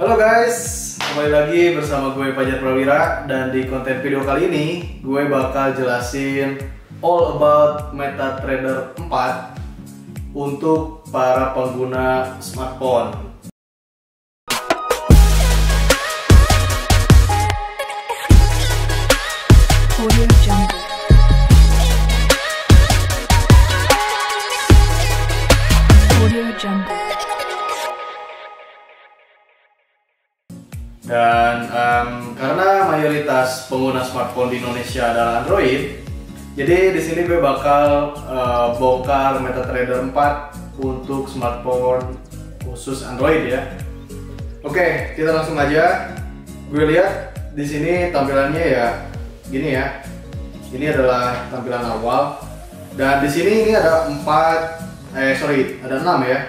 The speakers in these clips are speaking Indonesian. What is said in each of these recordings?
Halo guys, kembali lagi bersama gue Fajar Prawira. Dan di konten video kali ini gue bakal jelasin all about MetaTrader 4 untuk para pengguna smartphone. Audio Jungle. Audio Jungle. Dan karena mayoritas pengguna smartphone di Indonesia adalah Android, jadi di sini gue bakal bongkar MetaTrader 4 untuk smartphone khusus Android ya. Oke, kita langsung aja. Gue lihat di sini tampilannya ya gini ya. Ini adalah tampilan awal. Dan di sini ini ada 6 ya.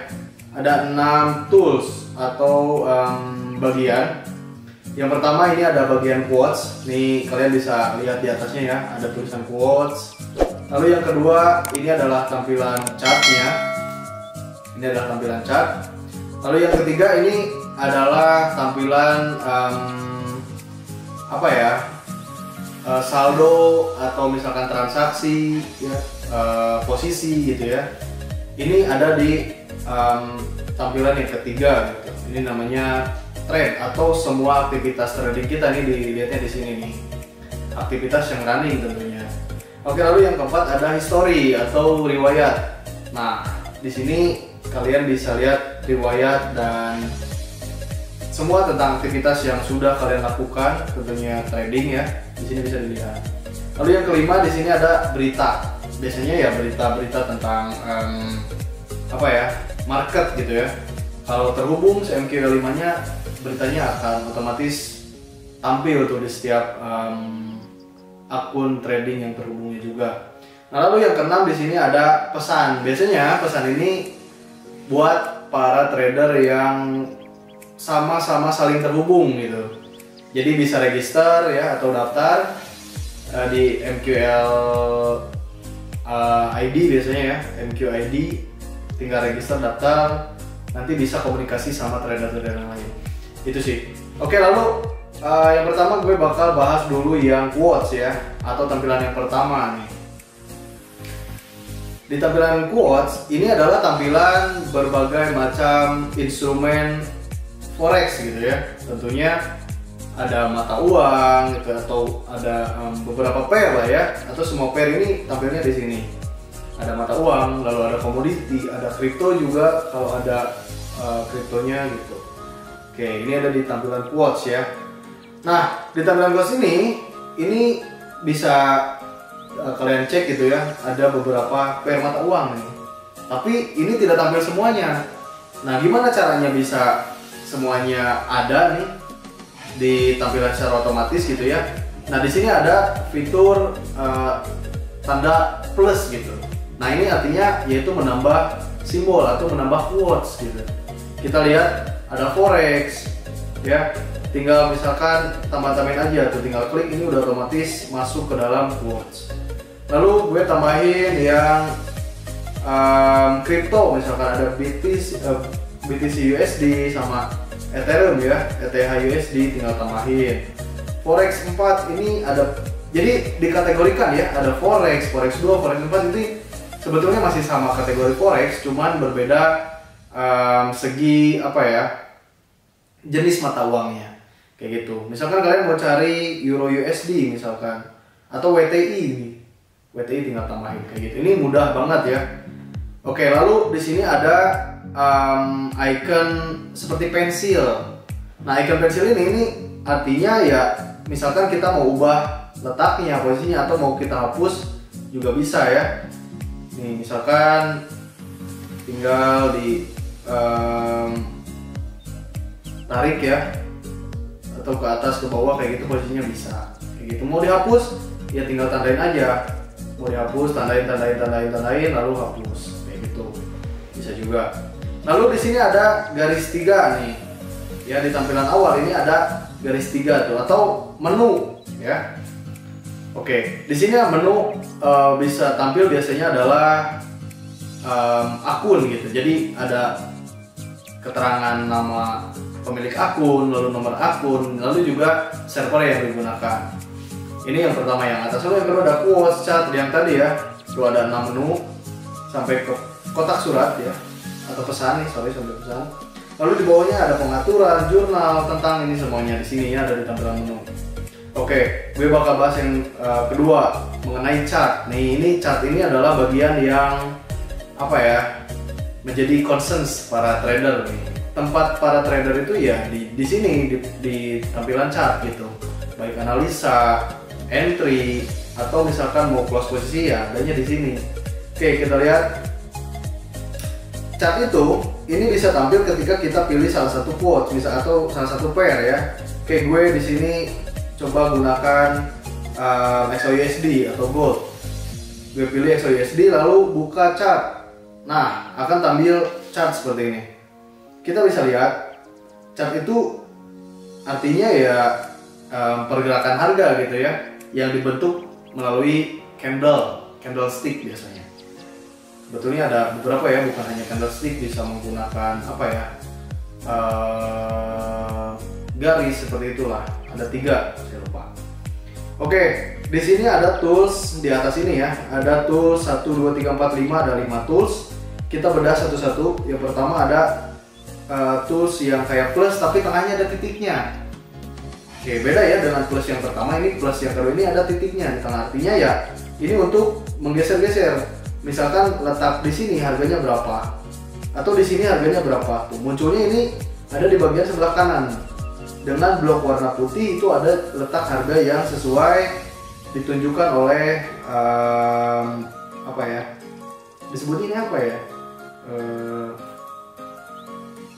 Ada 6 tools atau bagian. Yang pertama ini ada bagian quotes. Nih kalian bisa lihat di atasnya ya, ada tulisan quotes. Lalu yang kedua ini adalah tampilan chartnya. Ini adalah tampilan chart. Lalu yang ketiga ini adalah tampilan saldo atau misalkan transaksi ya, posisi gitu ya. Ini ada di tampilan yang ketiga gitu. Ini namanya trade atau semua aktivitas trading kita nih, dilihatnya di sini nih. Aktivitas yang running tentunya. Oke, lalu yang keempat ada history atau riwayat. Nah, di sini kalian bisa lihat riwayat dan semua tentang aktivitas yang sudah kalian lakukan, tentunya trading ya. Di sini bisa dilihat. Lalu yang kelima di sini ada berita. Biasanya ya berita-berita tentang market gitu ya. Kalau terhubung MQL5-nya, beritanya akan otomatis tampil tuh di setiap akun trading yang terhubungnya juga. Nah, lalu yang keenam di sini ada pesan. Biasanya pesan ini buat para trader yang sama-sama saling terhubung gitu. Jadi bisa register ya atau daftar di MQL ID biasanya ya, MQID, tinggal register, daftar, nanti bisa komunikasi sama trader-trader yang lain. Itu sih. Oke, lalu yang pertama gue bakal bahas dulu yang quotes ya, atau tampilan yang pertama nih. Di tampilan quotes ini adalah tampilan berbagai macam instrumen forex gitu ya. Tentunya ada mata uang gitu atau ada beberapa pair lah ya, atau semua pair ini tampilnya di sini. Ada mata uang, lalu ada komoditi, ada kripto juga kalau ada kriptonya gitu. Oke, ini ada di tampilan quotes ya. Nah, di tampilan quotes ini bisa kalian cek gitu ya. Ada beberapa pair mata uang nih. Tapi ini tidak tampil semuanya. Nah, gimana caranya bisa semuanya ada nih di tampilan secara otomatis gitu ya. Nah, di sini ada fitur tanda plus gitu. Nah, ini artinya yaitu menambah simbol atau menambah quotes gitu. Kita lihat ada forex ya, tinggal misalkan tambah-tambahin aja tuh, tinggal klik, ini udah otomatis masuk ke dalam quotes. Lalu gue tambahin yang crypto, misalkan ada BTC USD sama Ethereum ya, ETH USD, tinggal tambahin. Forex 4 ini ada, jadi dikategorikan ya, ada forex 2, forex 4 ini sebetulnya masih sama kategori forex, cuman berbeda segi jenis mata uangnya kayak gitu. Misalkan kalian mau cari Euro USD misalkan atau WTI nih, WTI tinggal tambahin kayak gitu. Ini mudah banget ya. Oke, lalu di sini ada icon seperti pensil. Nah, icon pensil ini artinya ya misalkan kita mau ubah letaknya, posisinya, atau mau kita hapus juga bisa ya. Nih misalkan tinggal di tarik ya, atau ke atas ke bawah kayak gitu, posisinya bisa kayak gitu. Mau dihapus ya tinggal tandain aja, mau dihapus tandain lalu hapus kayak gitu, bisa juga. Lalu di sini ada garis 3 nih ya, di tampilan awal ini ada garis 3 tuh, atau menu ya. Oke, di sini menu bisa tampil biasanya adalah akun gitu. Jadi ada keterangan nama pemilik akun, lalu nomor akun, lalu juga server yang digunakan. Ini yang pertama yang atas. Lalu yang kedua ada quotes, chat yang tadi ya. Itu ada 6 menu sampai ke kotak surat ya, atau pesan nih, sorry sampai pesan. Lalu di bawahnya ada pengaturan, jurnal, tentang ini semuanya di sini ya, ada di tampilan menu. Oke, gue bakal bahas yang kedua mengenai chart. Nih, ini chart ini adalah bagian yang apa ya, menjadi concerns para trader nih. Tempat para trader itu ya di sini di tampilan chart gitu. Baik analisa, entry, atau misalkan mau close posisi ya adanya di sini. Oke, kita lihat chart itu. Ini bisa tampil ketika kita pilih salah satu quote, misal atau salah satu pair ya. Oke, gue di sini coba gunakan XAUSD atau Gold. Gue pilih XAUSD lalu buka chart. Nah, akan tampil chart seperti ini. Kita bisa lihat chart itu artinya ya pergerakan harga gitu ya, yang dibentuk melalui candlestick biasanya. Sebetulnya ada beberapa ya, bukan hanya candlestick, bisa menggunakan apa ya, garis seperti itulah. Ada 3, saya lupa. Oke, di sini ada tools di atas ini ya. Ada tools 1, 2, 3, 4, 5, ada 5 tools. Kita bedah satu-satu. Yang pertama ada tools yang kayak plus tapi tengahnya ada titiknya. Oke, beda ya dengan plus yang pertama. Ini plus yang kedua ini ada titiknya di tengah. Artinya ya ini untuk menggeser-geser. Misalkan letak di sini harganya berapa, atau di sini harganya berapa. Tuh, munculnya ini ada di bagian sebelah kanan. Dengan blok warna putih itu ada letak harga yang sesuai ditunjukkan oleh apa ya, disebut ini apa ya,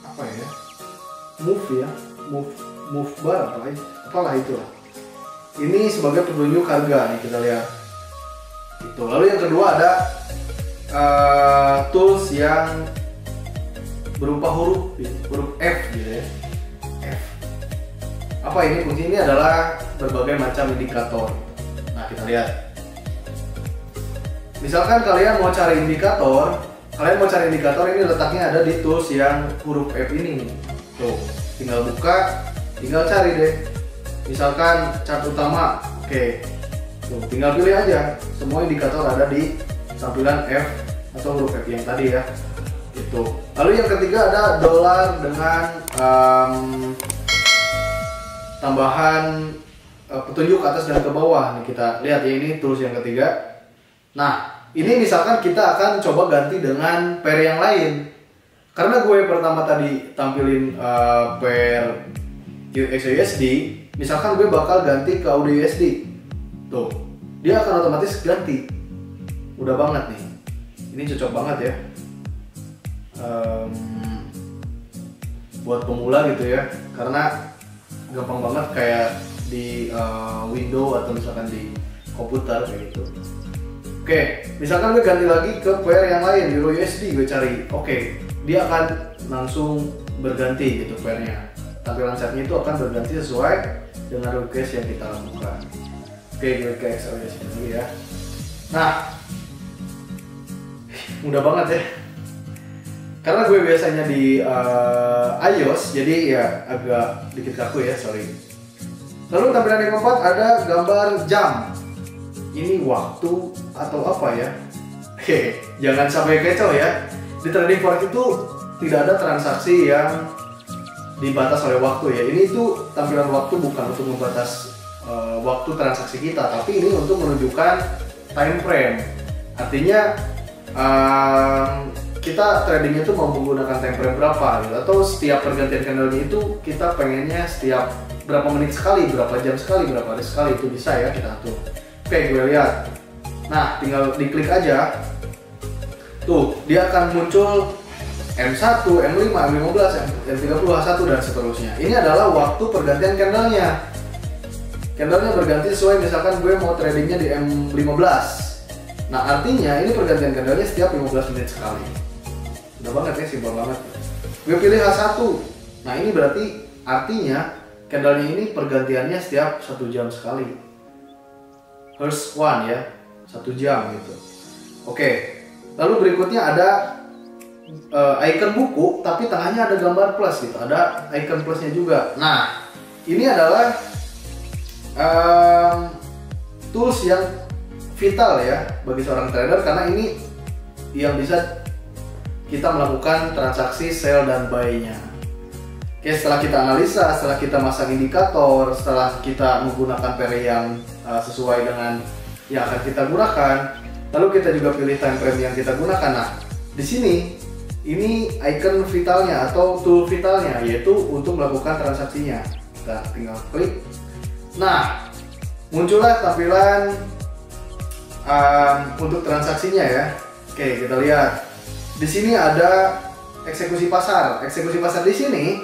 apa ya, move ya, move bar apalah itulah. Ini sebagai petunjuk harga nih, kita lihat itu. Lalu yang kedua ada tools yang berupa huruf F gitu ya. Apa ini? Fungsi ini adalah berbagai macam indikator. Nah, kita lihat. Misalkan kalian mau cari indikator ini letaknya ada di tools yang huruf F ini. Tuh, tinggal buka, tinggal cari deh. Misalkan chart utama, oke. Tuh, tinggal pilih aja. Semua indikator ada di tampilan F atau huruf F yang tadi ya. Itu. Lalu yang ketiga ada dolar dengan tambahan petunjuk ke atas dan ke bawah. Nih kita lihat ya, ini tools yang ketiga. Nah, ini misalkan kita akan coba ganti dengan pair yang lain. Karena gue pertama tadi tampilin pair XAUSD, misalkan gue bakal ganti ke AUDUSD. Tuh, dia akan otomatis ganti. Udah banget nih. Ini cocok banget ya. Buat pemula gitu ya. Karena gampang banget kayak di window atau misalkan di komputer kayak gitu. Oke, misalkan gue ganti lagi ke pair yang lain, EURUSD gue cari. Oke, dia akan langsung berganti gitu pairnya. Tampilan chartnya itu akan berganti sesuai dengan request yang kita lakukan. Oke, gue ke XAUSD dulu ya. Nah, mudah banget ya. Karena gue biasanya di iOS, jadi ya agak dikit kaku ya, sorry. Lalu tampilan yang keempat ada gambar jam. Ini waktu atau apa ya? Oke, jangan sampai kecoh ya. Di trading forex itu tidak ada transaksi yang dibatas oleh waktu ya. Ini itu tampilan waktu bukan untuk membatas waktu transaksi kita, tapi ini untuk menunjukkan time frame. Artinya kita tradingnya itu mau menggunakan time frame berapa gitu, atau setiap pergantian candlenya itu kita pengennya setiap berapa menit sekali, berapa jam sekali, berapa hari sekali, itu bisa ya kita atur. Oke, gue lihat. Nah, tinggal diklik aja. Tuh, dia akan muncul M1, M5, M15, M30, H1 dan seterusnya. Ini adalah waktu pergantian candlenya. Candlenya berganti sesuai, misalkan gue mau tradingnya di M15. Nah, artinya ini pergantian candlenya setiap 15 menit sekali. Udah banget ya, simpel banget. Gue pilih H1. Nah, ini berarti artinya candlenya ini pergantiannya setiap 1 jam sekali. First one ya, 1 jam gitu. Oke, lalu berikutnya ada icon buku, tapi tengahnya ada gambar plus gitu, ada icon plusnya juga. Nah, ini adalah tools yang vital ya bagi seorang trader, karena ini yang bisa kita melakukan transaksi sell dan buy-nya. Oke, setelah kita analisa, setelah kita masang indikator, setelah kita menggunakan pair yang sesuai dengan yang akan kita gunakan, lalu kita juga pilih time frame yang kita gunakan. Nah, di sini ini icon vitalnya atau tool vitalnya, yaitu untuk melakukan transaksinya. Kita tinggal klik. Nah, muncullah tampilan untuk transaksinya ya. Oke, kita lihat. Di sini ada eksekusi pasar. Eksekusi pasar di sini,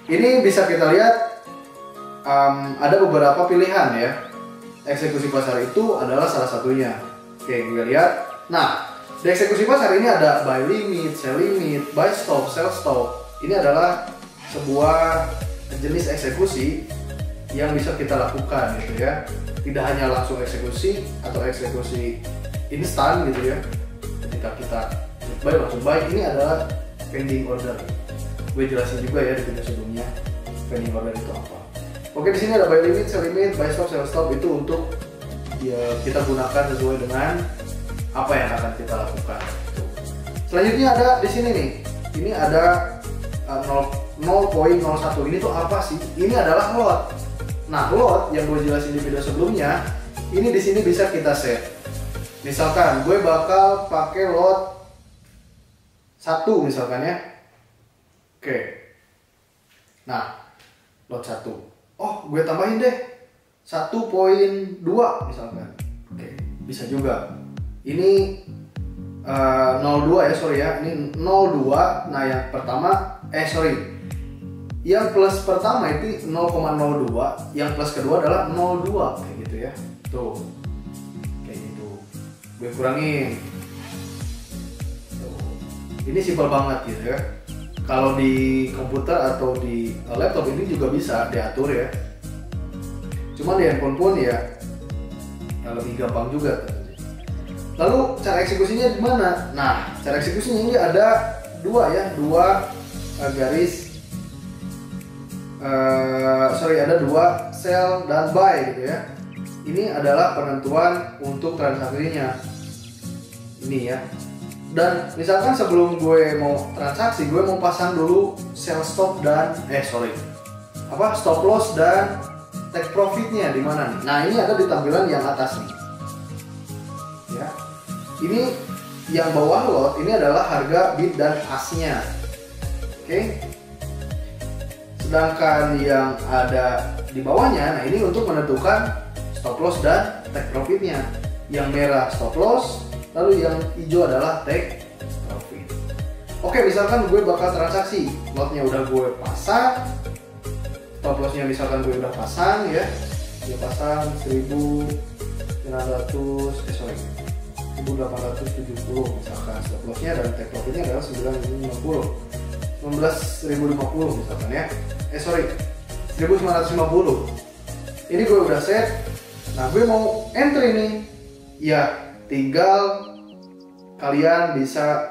ini bisa kita lihat ada beberapa pilihan ya. Eksekusi pasar itu adalah salah satunya. Oke, kita lihat. Nah, di eksekusi pasar ini ada buy limit, sell limit, buy stop, sell stop. Ini adalah sebuah jenis eksekusi yang bisa kita lakukan gitu ya. Tidak hanya langsung eksekusi atau eksekusi instan gitu ya. Ketika kita buy langsung buy, ini adalah pending order. Gue jelasin juga ya di video sebelumnya pending order itu apa. Oke, di sini ada buy limit, sell limit, buy stop, sell stop, itu untuk ya, kita gunakan sesuai dengan apa yang akan kita lakukan. Selanjutnya ada di sini nih. Ini ada 0.01. Ini tuh apa sih? Ini adalah lot. Nah, lot yang gue jelasin di video sebelumnya, ini di sini bisa kita set. Misalkan gue bakal pakai lot 1 misalkan ya. Oke. Nah, lot 1. Oh, gue tambahin deh 1.2 misalkan. Oke, bisa juga. Ini 02 ya, sorry ya. Ini 02. Nah, yang pertama yang plus pertama itu 0,02, yang plus kedua adalah 02 kayak gitu ya. Tuh. Kayak gitu. Gue kurangin. Tuh. Ini simpel banget gitu ya. Kalau di komputer atau di laptop ini juga bisa diatur ya. Cuman di handphone pun ya lebih gampang juga. Lalu cara eksekusinya gimana? Nah, cara eksekusinya ini ada dua ada dua sell dan buy gitu ya. Ini adalah penentuan untuk transaksinya. Ini ya. Dan misalkan sebelum gue mau transaksi, gue mau pasang dulu sell stop dan stop loss dan take profitnya di mana nih? Nah, ini ada di tampilan yang atas nih. Ya. Ini yang bawah lot ini adalah harga bid dan ask-nya. Oke. Sedangkan yang ada di bawahnya, nah ini untuk menentukan stop loss dan take profitnya. Yang merah stop loss, lalu yang hijau adalah take profit. Oke, misalkan gue bakal transaksi, lotnya udah gue pasang, stop lossnya misalkan gue udah pasang ya, gue pasang 1870 misalkan stop lossnya, dan take profitnya adalah 19.050 misalkan ya. 1950. Ini gue udah set. Nah, gue mau entry nih. Ya, tinggal kalian bisa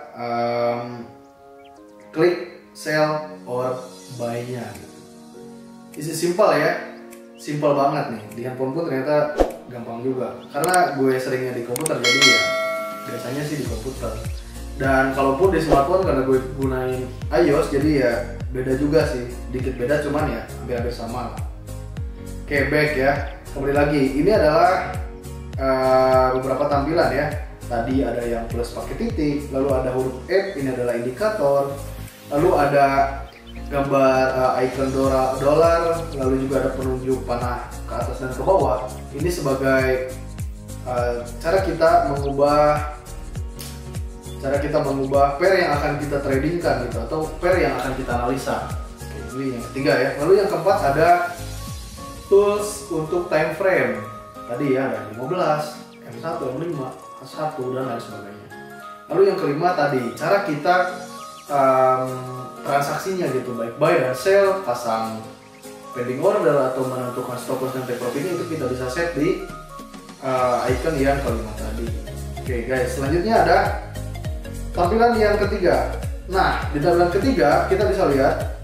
klik sell or buy-nya. Ini simple ya. Simple banget nih. Di handphone pun ternyata gampang juga. Karena gue seringnya di komputer, jadi ya biasanya sih di komputer. Dan kalaupun di smartphone, karena gue gunain iOS, jadi ya beda juga sih, dikit beda, cuman ya hampir sama lah. Oke, back ya, kembali lagi. Ini adalah beberapa tampilan ya. Tadi ada yang plus pakai titik, lalu ada huruf F, ini adalah indikator, lalu ada gambar icon dolar, lalu juga ada penunjuk panah ke atas dan ke bawah. Ini sebagai cara kita mengubah pair yang akan kita tradingkan gitu, atau pair yang akan kita analisa. Ini yang ketiga ya. Lalu yang keempat ada tools untuk time frame. Tadi ya ada 15, M1, M5, H1 dan lain sebagainya. Lalu yang kelima tadi cara kita transaksinya gitu, baik buy dan sell, pasang pending order atau menentukan stop loss dan take profitnya, itu kita bisa set di icon yang kelima tadi. Oke guys, selanjutnya ada tampilan yang ketiga. Nah, di tampilan ketiga kita bisa lihat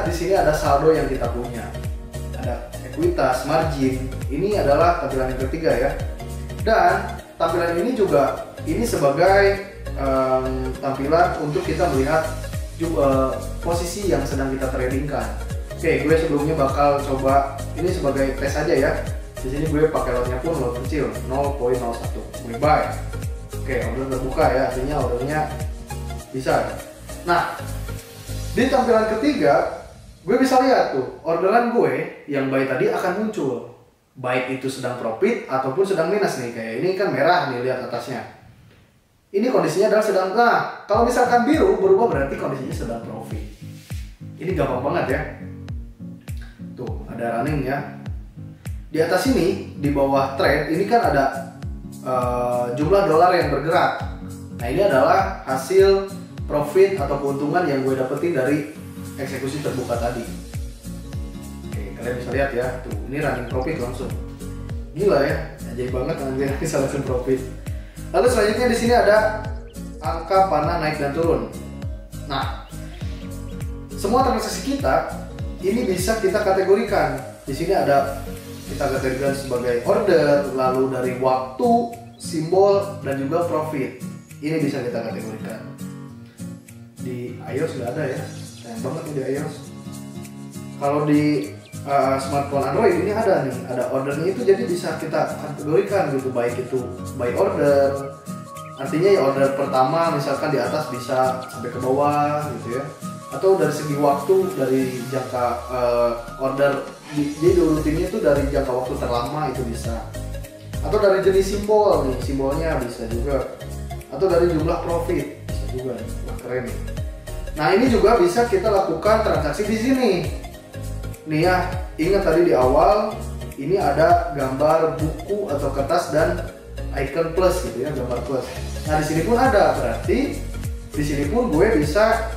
di sini ada saldo yang kita punya. Ada ekuitas, margin. Ini adalah tampilan yang ketiga ya. Dan tampilan ini juga sebagai tampilan untuk kita melihat posisi yang sedang kita tradingkan. Oke, gue sebelumnya bakal coba ini sebagai tes aja ya. Di sini gue pakai lotnya pun lot kecil 0.01. Gue buy. Oke, order terbuka ya, artinya ordernya bisa. Nah, di tampilan ketiga gue bisa lihat tuh orderan gue yang buy tadi akan muncul, baik itu sedang profit ataupun sedang minus nih. Kayak ini kan merah nih, lihat atasnya. Ini kondisinya adalah sedang. Nah, kalau misalkan biru berubah berarti kondisinya sedang profit. Ini gampang banget ya. Tuh ada running ya. Di atas ini di bawah trade ini kan ada jumlah dolar yang bergerak. Nah, ini adalah hasil profit atau keuntungan yang gue dapetin dari eksekusi terbuka tadi. Oke, kalian bisa lihat ya, tuh ini running profit langsung. Gila ya, ajaib banget nanti bisa langsung profit. Lalu selanjutnya di sini ada angka panah naik dan turun. Nah, semua transaksi kita ini bisa kita kategorikan. Di sini ada kita kategorikan sebagai order, lalu dari waktu, simbol, dan juga profit. Ini bisa kita kategorikan. Di iOS nggak ada ya, sayang banget nih di iOS. Kalau di smartphone Android ini ada nih, ada ordernya itu, jadi bisa kita kategorikan gitu, baik itu by order, artinya ya order pertama misalkan di atas bisa sampai ke bawah gitu ya, atau dari segi waktu, dari jangka order, jadi rutinnya itu dari jangka waktu terlama itu bisa, atau dari jenis simbol nih, simbolnya bisa juga, atau dari jumlah profit bisa juga nih. Wah, keren nih. Nah, ini juga bisa kita lakukan transaksi di sini. Nih ya, ingat tadi di awal ini ada gambar buku atau kertas dan icon plus gitu ya, gambar plus. Nah, di sini pun ada, berarti di sini pun gue bisa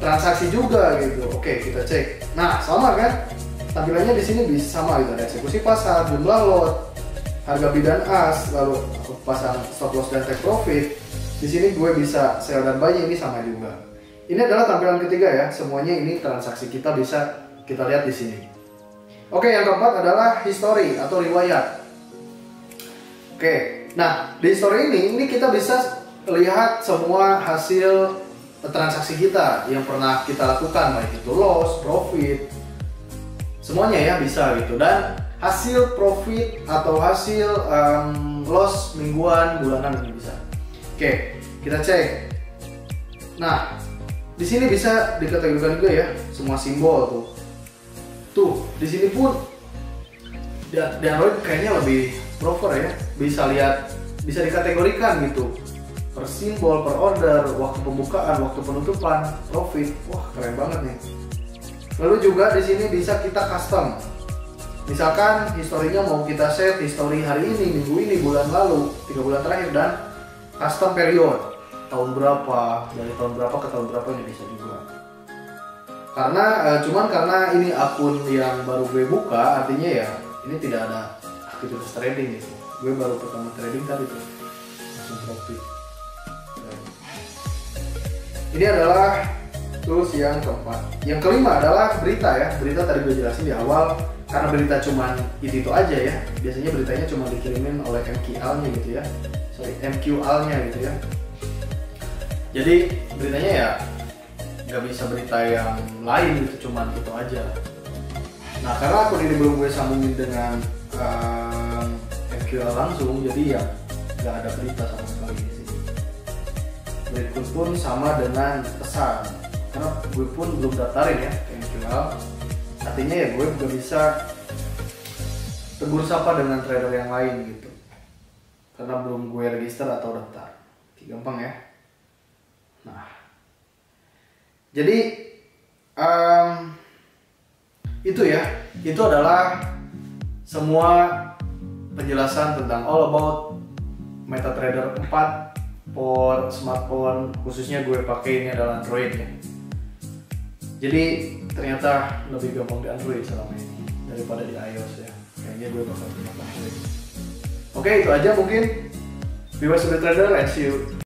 transaksi juga gitu. Oke, kita cek. Nah, sama kan? Tampilannya di sini bisa sama gitu, ada eksekusi pasar, jumlah lot, harga bid dan ask, lalu pasang stop loss dan take profit. Di sini gue bisa sell dan buy, ini sama juga. Ini adalah tampilan ketiga ya, semuanya ini transaksi kita bisa kita lihat di sini. Oke, yang keempat adalah history atau riwayat. Oke, nah di history ini kita bisa lihat semua hasil transaksi kita yang pernah kita lakukan, baik itu loss, profit, semuanya ya bisa gitu. Dan hasil profit atau hasil loss mingguan, bulanan ini bisa. Oke, kita cek. Nah, di sini bisa dikategorikan juga ya, semua simbol tuh. Tuh, di sini pun di Android kayaknya lebih proper ya. Bisa lihat, bisa dikategorikan gitu. Per simbol, per order, waktu pembukaan, waktu penutupan, profit. Wah, keren banget nih. Lalu juga di sini bisa kita custom. Misalkan historinya mau kita set history hari ini, minggu ini, bulan lalu, 3 bulan terakhir, dan custom period. Tahun berapa, dari tahun berapa ke tahun berapa ini bisa juga. Karena karena ini akun yang baru gue buka, artinya ya ini tidak ada aktivitas trading gitu. Gue baru pertama trading tadi tuh, langsung profit. Ini adalah tools yang keempat. Yang kelima adalah berita ya. Berita tadi gue jelasin di awal, karena berita cuman itu aja ya. Biasanya beritanya cuma dikirimin oleh MQL-nya gitu ya. MQL-nya gitu ya. Jadi beritanya ya nggak bisa berita yang lain gitu, cuman itu aja. Nah, karena akun ini belum gue sambungin dengan MQL langsung, jadi ya nggak ada berita sama sekali di sini. Berikut pun sama dengan pesan, karena gue pun belum daftarin ya ke MQL. Artinya ya gue belum bisa tegur sapa dengan trader yang lain gitu, karena belum gue register atau daftar. Oke, gampang ya. Nah, jadi itu ya, itu adalah semua penjelasan tentang all about MetaTrader 4 for smartphone, khususnya gue pakai ini adalah Android ya. Jadi ternyata lebih gampang di Android selama ini daripada di iOS ya. Kayaknya gue bakal pakai Android. Oke, itu aja mungkin. Be wise to be trader and see you